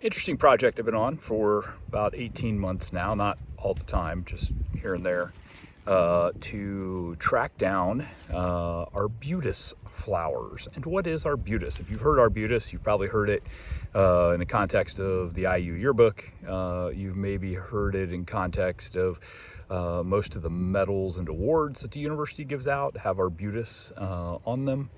Interesting project I've been on for about 18 months now, not all the time, just here and there, to track down arbutus flowers. And what is arbutus? If you've heard arbutus, you've probably heard it in the context of the IU yearbook. You've maybe heard it in context of most of the medals and awards that the university gives out have arbutus on them.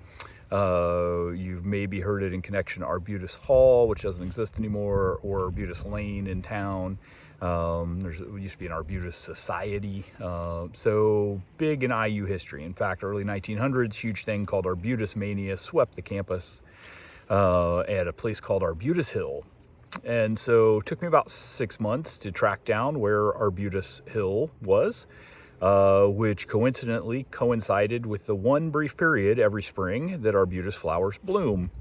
You've maybe heard it in connection to Arbutus Hall, which doesn't exist anymore, or Arbutus Lane in town. There used to be an Arbutus Society. So big in IU history. In fact, early 1900s, huge thing called Arbutus Mania swept the campus at a place called Arbutus Hill. And so it took me about 6 months to track down where Arbutus Hill was. Which coincidentally coincided with the one brief period every spring that arbutus flowers bloom.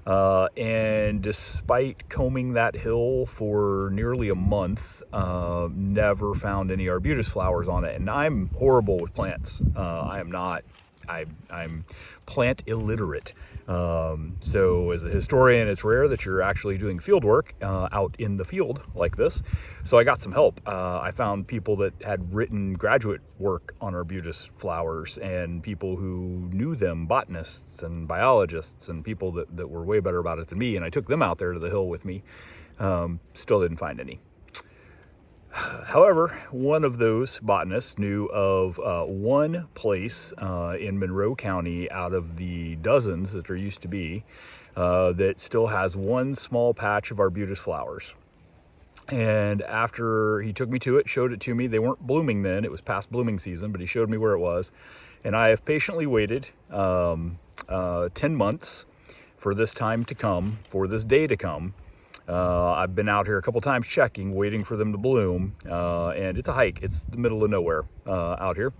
And despite combing that hill for nearly a month, never found any arbutus flowers on it. And I'm horrible with plants. I'm plant illiterate. So as a historian, it's rare that you're actually doing field work out in the field like this. So I got some help. I found people that had written graduate work on arbutus flowers and people who knew them, botanists and biologists and people that were way better about it than me. And I took them out there to the hill with me. Still didn't find any. However, one of those botanists knew of one place in Monroe County out of the dozens that there used to be that still has one small patch of arbutus flowers. And after he took me to it, showed it to me, they weren't blooming then, it was past blooming season, but he showed me where it was. And I have patiently waited 10 months for this time to come, for this day to come. I've been out here a couple times checking, waiting for them to bloom, and it's a hike. It's the middle of nowhere out here,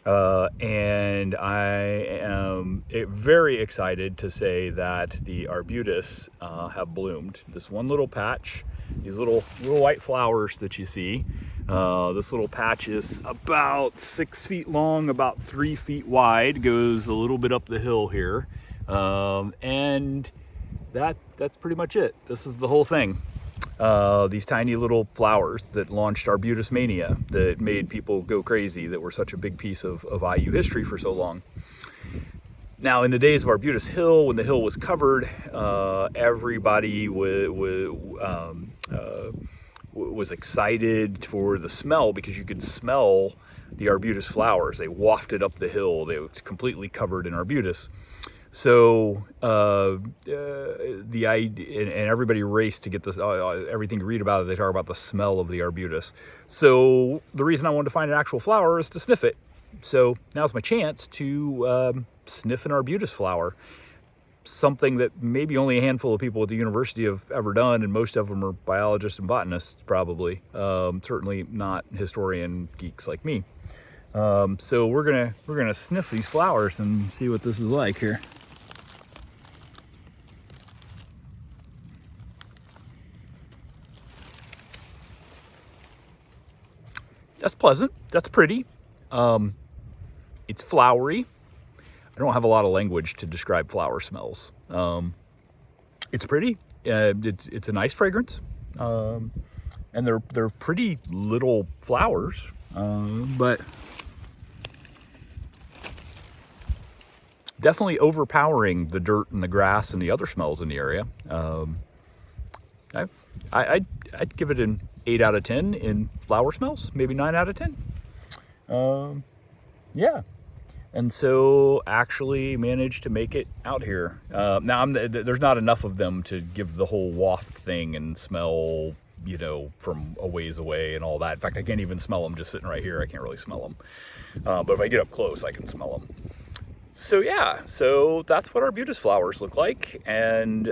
and I am very excited to say that the arbutus have bloomed. This one little patch, these little white flowers that you see, this little patch is about 6 feet long, about 3 feet wide, goes a little bit up the hill here, and that's pretty much it. This is the whole thing. These tiny little flowers that launched Arbutus Mania, that made people go crazy, that were such a big piece of IU history for so long. Now, in the days of Arbutus Hill, when the hill was covered, everybody was excited for the smell because you could smell the arbutus flowers. They wafted up the hill. They were completely covered in arbutus. So the idea, and everybody raced to get this. Everything you read about it, they talk about the smell of the arbutus. So the reason I wanted to find an actual flower is to sniff it. So now's my chance to sniff an arbutus flower. Something that maybe only a handful of people at the university have ever done, and most of them are biologists and botanists, probably. Certainly not historian geeks like me. So we're gonna sniff these flowers and see what this is like here. That's pleasant. That's pretty. It's flowery. I don't have a lot of language to describe flower smells. It's pretty. It's a nice fragrance, and they're pretty little flowers, but definitely overpowering the dirt and the grass and the other smells in the area. I'd give it an 8 out of 10 in flower smells, maybe 9 out of 10. Yeah. And so actually managed to make it out here. Now there's not enough of them to give the whole waft thing and smell, from a ways away and all that. In fact, I can't even smell them just sitting right here. I can't really smell them. But if I get up close, I can smell them. So yeah, so that's what arbutus flowers look like. And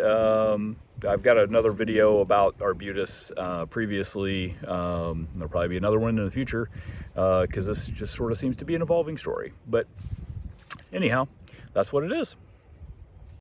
I've got another video about arbutus previously. There'll probably be another one in the future because this just sort of seems to be an evolving story. But anyhow, that's what it is.